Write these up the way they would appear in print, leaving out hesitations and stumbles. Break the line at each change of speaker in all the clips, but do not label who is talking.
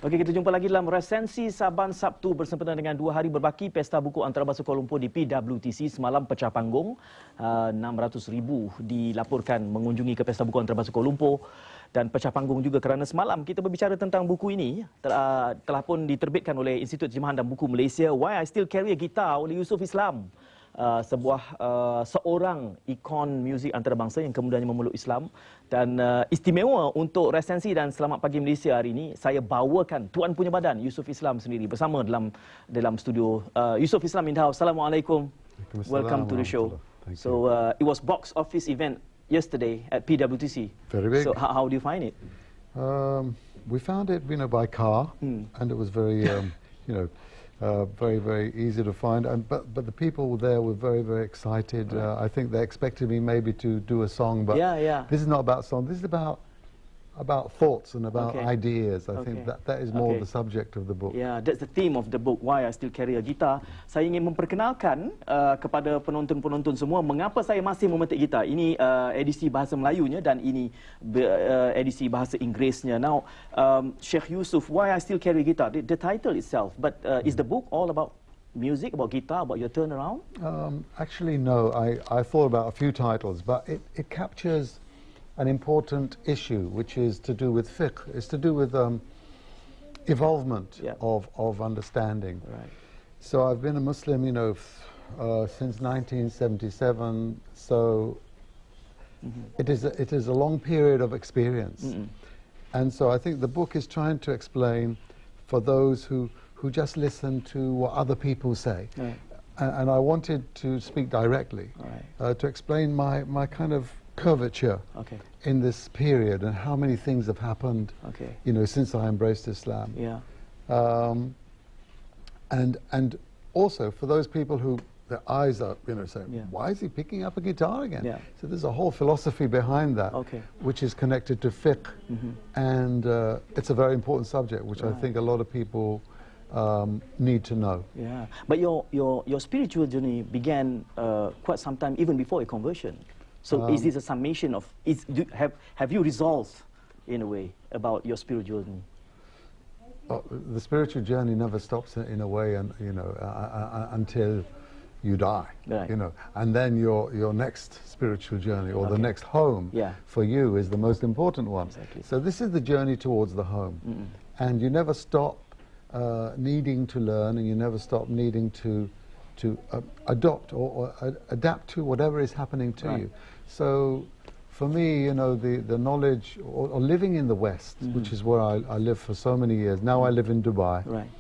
Okey, kita jumpa lagi dalam resensi Saban Sabtu bersempena dengan 2 hari berbaki Pesta Buku Antarabangsa Kuala Lumpur di PWTC. Semalam pecah panggung, 600,000 dilaporkan mengunjungi ke Pesta Buku Antarabangsa Kuala Lumpur. Dan pecah panggung juga kerana semalam kita berbicara tentang buku ini telah pun diterbitkan oleh Institut Terjemahan dan Buku Malaysia, Why I Still Carry a Gitar oleh Yusuf Islam. Seorang ikon muzik antarabangsa yang kemudiannya memeluk Islam. Dan istimewa untuk resensi dan Selamat Pagi Malaysia hari ini, saya bawakan tuan punya badan Yusuf Islam sendiri bersama dalam studio. Yusuf Islam in the house. Assalamualaikum. Welcome to the show. So it was box office event yesterday at PWTC.
Very big.
So how do you find it?
We found it, by car, and it was very, very, very easy to find. But the people there were very, very excited.
Right.
I think they expected me maybe to do a song, but this is not about song. This is about thoughts and about ideas. I think that is more the subject of the book.
Yeah, that's the theme of the book, Why I Still Carry a Gitar. Saya ingin memperkenalkan kepada penonton-penonton semua mengapa saya masih memetik gitar. Ini edisi bahasa Melayunya dan ini edisi bahasa Inggerisnya. Now, Sheikh Yusuf, Why I Still Carry a Gitar, the title itself, but is the book all about music, about guitar, about your turnaround?
Actually, no. I thought about a few titles, but it captures an important issue, which is to do with fiqh. It's to do with evolvement of understanding.
Right.
So I've been a Muslim, since 1977. So it is a long period of experience, and so I think the book is trying to explain for those who just listen to what other people say.
Right.
And I wanted to speak directly, to explain my kind of curvature in this period and how many things have happened, since I embraced Islam.
Yeah.
And also for those people who their eyes are, saying, why is he picking up a guitar again?
Yeah.
So there's a whole philosophy behind that, which is connected to fiqh, and it's a very important subject, which I think a lot of people need to know.
Yeah, but your spiritual journey began quite some time even before your conversion. So is this a summation of, have you resolved in a way about your spiritual journey?
The spiritual journey never stops in a way, and until you die, and then your next spiritual journey or the next home for you is the most important one.
Exactly.
So this is the journey towards the home, and you never stop needing to learn, and you never stop needing to adopt or adapt to whatever is happening to you. So for me, the knowledge or living in the West, which is where I lived for so many years. Now I live in Dubai.
Right.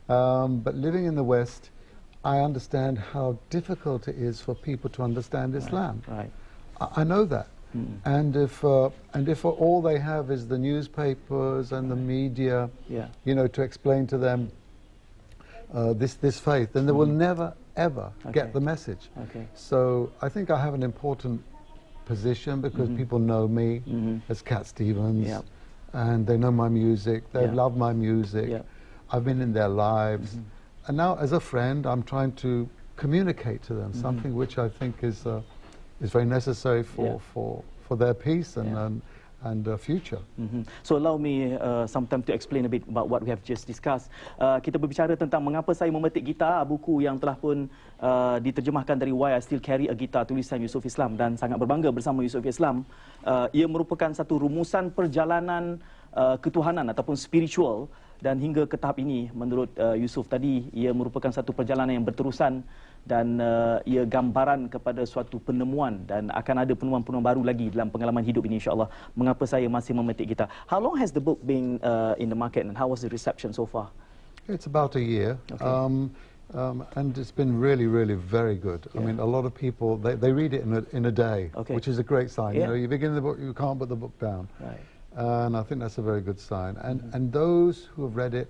But living in the West, I understand how difficult it is for people to understand Islam.
Right.
I know that. And if all they have is the newspapers and the media, to explain to them this faith, then they will never ever get the message. So I think I have an important position because people know me as Cat Stevens, and they know my music. They love my music. I've been in their lives, and now as a friend, I'm trying to communicate to them something which I think is very necessary for their peace and future.
So allow me some time to explain a bit about what we have just discussed. Kita berbicara tentang mengapa saya memetik gitar, buku yang telah pun diterjemahkan dari Why I Still Carry a Guitar, tulisan Yusuf Islam, dan sangat berbangga bersama Yusuf Islam. Ia merupakan satu rumusan perjalanan ketuhanan ataupun spiritual, dan hingga ke tahap ini menurut Yusuf tadi, ia merupakan satu perjalanan yang berterusan dan ia gambaran kepada suatu penemuan, dan akan ada penemuan-penemuan baru lagi dalam pengalaman hidup ini, insyaAllah. Mengapa saya masih memetik gitar? How long has the book been in the market, and how was the reception so far?
It's about a year, and it's been really, really very good. I mean, a lot of people, they read it in a day, which is a great sign. You begin the book, you can't put the book down.
Right.
And I think that's a very good sign. And those who have read it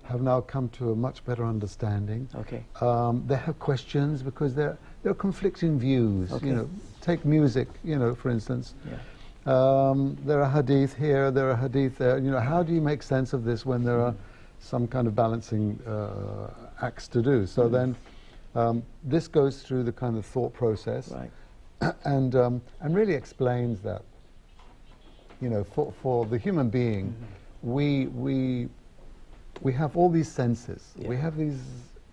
have now come to a much better understanding. They have questions because there are conflicting views. Take music, for instance. There are hadith here, there are hadith there. How do you make sense of this when there are some kind of balancing acts to do? So then this goes through the kind of thought process, and really explains that for the human being, we we have all these senses. We have these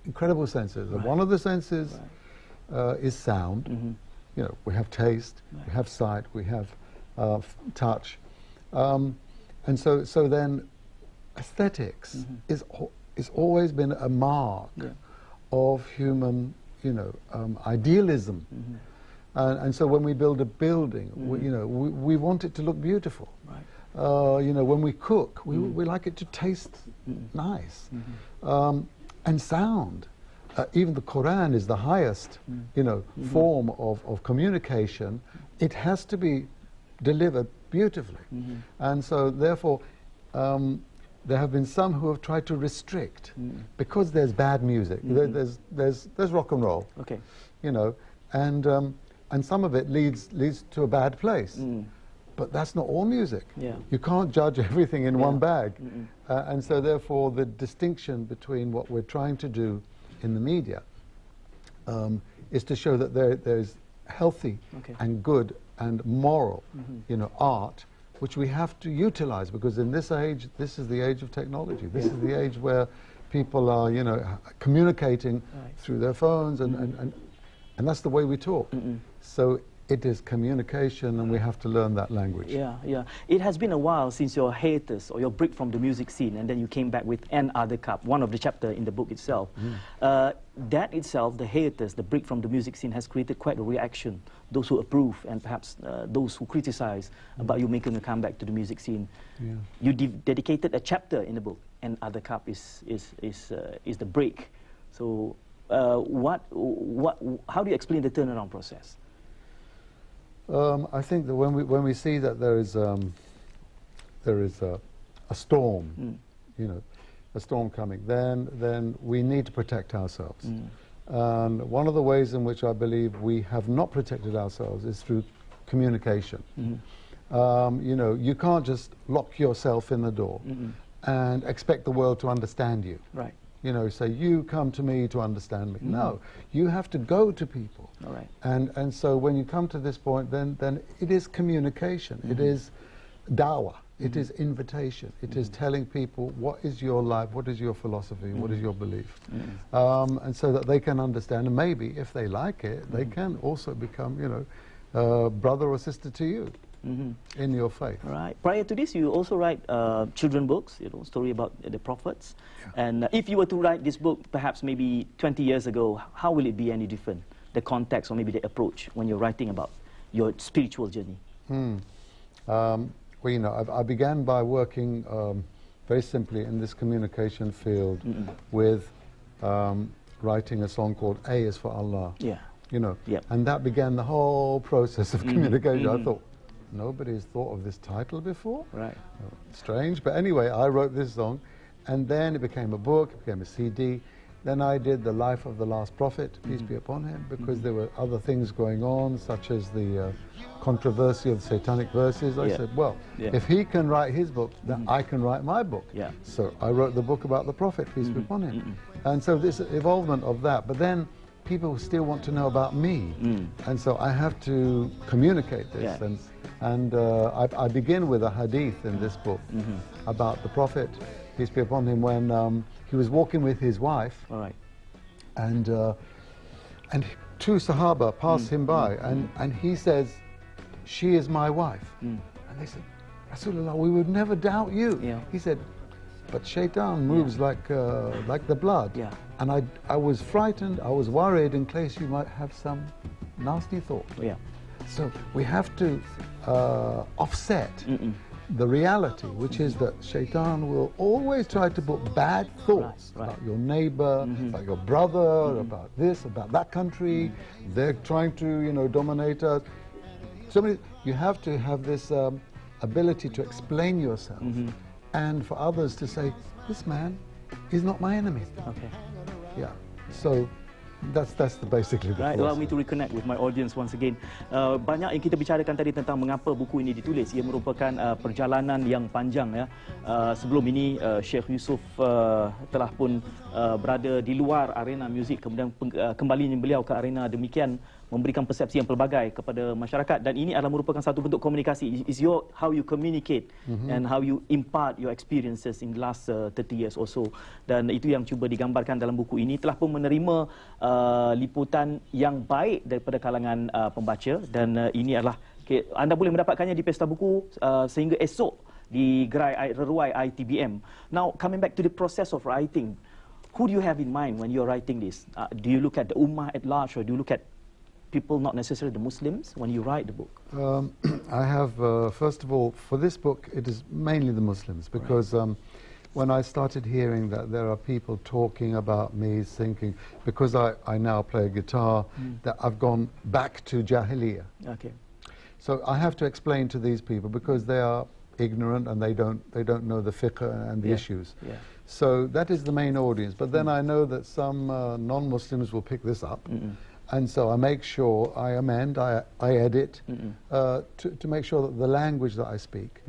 incredible senses. And one of the senses is sound. You know, we have taste, we have sight, we have touch. And so then aesthetics is always been a mark of human, you know, idealism. And so when we build a building, we want it to look beautiful. You know, when we cook, we like it to taste nice. And sound. Even the Quran is the highest, you know, form of communication. It has to be delivered beautifully. And so therefore, there have been some who have tried to restrict because there's bad music. There's rock and roll. Okay. You know, and some of it leads to a bad place. But that's not all music. You can't judge everything in one bag. And so therefore the distinction between what we're trying to do in the media is to show that there's healthy and good and moral, you know, art, which we have to utilize, because in this age, this is the age of technology. This is the age where people are, you know, communicating through their phones, and that's the way we talk. So it is communication, and we have to learn that language.
It has been a while since your hiatus or your break from the music scene, and then you came back with Another Cup, one of the chapters in the book itself. That itself, the hiatus, the break from the music scene, has created quite a reaction. Those who approve and perhaps those who criticize about you making a comeback to the music scene. You dedicated a chapter in the book, Another Cup is the break. So how do you explain the turnaround process?
I think that when we see that there is a storm, you know, a storm coming, then we need to protect ourselves. And one of the ways in which I believe we have not protected ourselves is through communication. You know, you can't just lock yourself in the door and expect the world to understand you. You know, say, you come to me to understand me. No, you have to go to people. And so when you come to this point, then it is communication. It is dawah. It is invitation. It is telling people what is your life, what is your philosophy, what is your belief. And so that they can understand, and maybe if they like it, they can also become, you know, brother or sister to you. In your faith. Prior
to this, you also write children books, you know, story about the prophets. And if you were to write this book, perhaps maybe 20 years ago, how will it be any different? The context or maybe the approach when you're writing about your spiritual journey?
Well, you know, I began by working very simply in this communication field with writing a song called A is for Allah. You know, and that began the whole process of communication. I thought, nobody's thought of this title before. Strange, but anyway, I wrote this song, and then it became a book, it became a CD. Then I did The Life of the Last Prophet, peace be upon him, because there were other things going on, such as the controversy of the satanic verses. I said, well, if he can write his book, then I can write my book. So I wrote the book about the Prophet, peace be upon him. And so this evolvement of that, but then people still want to know about me, and so I have to communicate this. And I begin with a hadith in this book about the Prophet, peace be upon him, when he was walking with his wife, and two Sahaba pass him by, and he says, she is my wife. And they said, Rasulullah, we would never doubt you. He said, but shaitan moves like the blood. And I was frightened, I was worried in case you might have some nasty thought. So we have to offset the reality, which is that shaitan will always try to put bad thoughts about your neighbor, about your brother, about this, about that country. They're trying to, you know, dominate us. So you have to have this ability to explain yourself, and for others to say, this man is not my enemy. So that's basically the
allow me to reconnect with my audience once again. Banyak yang kita bicarakan tadi tentang mengapa buku ini ditulis. Ia merupakan perjalanan yang panjang ya. Sebelum ini Sheikh Yusuf telah pun berada di luar arena muzik, kemudian kembalinya beliau ke arena demikian memberikan persepsi yang pelbagai kepada masyarakat, dan ini adalah merupakan satu bentuk komunikasi. Is your how you communicate and how you impart your experiences in the last 30 years or so. Dan itu yang cuba digambarkan dalam buku ini. Telah pun menerima liputan yang baik daripada kalangan pembaca, dan ini adalah anda boleh mendapatkannya di Pesta Buku sehingga esok di gerai reruai ITBM. Now, coming back to the process of writing, who do you have in mind when you're writing this? Do you look at the ummah at large, or do you look at people not necessarily the Muslims when you write the book?
I have, first of all, for this book, it is mainly the Muslims, because when I started hearing that there are people talking about me, thinking, because I now play a guitar, that I've gone back to Jahiliyyah.
Okay.
So I have to explain to these people, because they are ignorant and they don't know the fiqh and the issues. Yeah. So that is the main audience. But then I know that some non-Muslims will pick this up. And so I make sure I amend, I edit to make sure that the language that I speak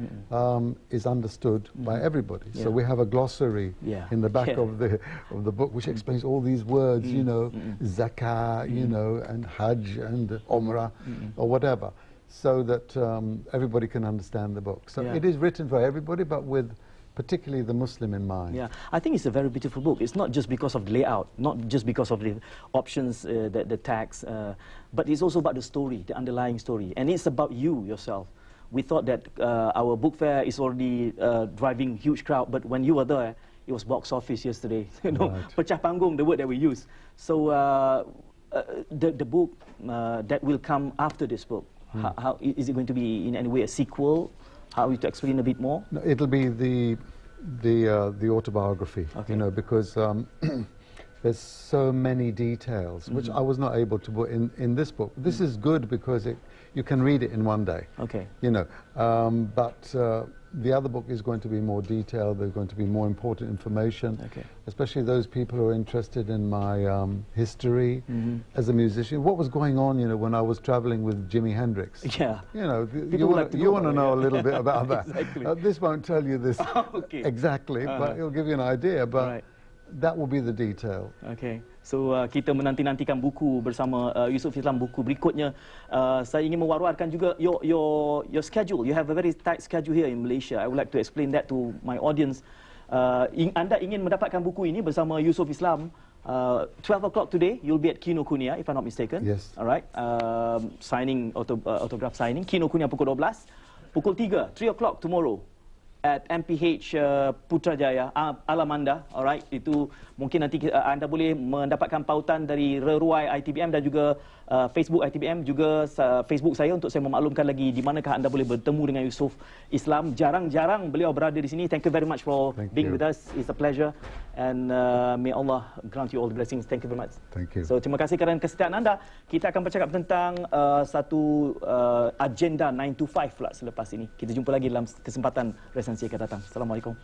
is understood by everybody. So we have a glossary in the back of the book which explains all these words, you know, zakah, you know, and hajj and umrah or whatever, so that everybody can understand the book. So it is written for everybody, but with particularly the Muslim in mind.
Yeah, I think it's a very beautiful book. It's not just because of the layout, not just because of the options, the tags, but it's also about the story, the underlying story. And it's about you yourself. We thought that our book fair is already driving huge crowd, but when you were there, it was box office yesterday. You know, pecah panggung, the word that we use. So the book that will come after this book, how is it going to be in any way a sequel? How are you to explain a bit more?
No, it'll be the autobiography, you know, because there's so many details which I was not able to put in this book. This is good because you can read it in one day. Okay. You know, but the other book is going to be more detailed. There's going to be more important information, especially those people who are interested in my history as a musician. What was going on, you know, when I was traveling with Jimi Hendrix? Yeah. You know, you want to know a little bit about that. Exactly. This won't tell you this exactly, but it'll give you an idea. But that will be the detail.
Okay. So kita menanti-nantikan buku bersama Yusuf Islam, buku berikutnya. Saya ingin mewar-warkan juga your schedule. You have a very tight schedule here in Malaysia. I would like to explain that to my audience. Anda ingin mendapatkan buku ini bersama Yusuf Islam. 12 o'clock today, you'll be at Kinokuniya, if I'm not mistaken. Yes. All right. Signing, autograph signing. Kinokuniya pukul 12. Pukul 3 o'clock tomorrow at MPH Putrajaya, Alamanda. Alright, itu mungkin nanti anda boleh mendapatkan pautan dari reruai ITBM dan juga Facebook ITBM, juga Facebook saya untuk saya memaklumkan lagi di manakah anda boleh bertemu dengan Yusuf Islam. Jarang-jarang beliau berada di sini. Thank you very much for being with us. It's a pleasure, and may Allah grant you all the blessings. Thank you very much. Thank you. So terima kasih kerana kesetiaan anda. Kita akan bercakap tentang satu agenda 9 to 5 pula selepas ini. Kita jumpa lagi dalam kesempatan resensi yang akan datang. Assalamualaikum.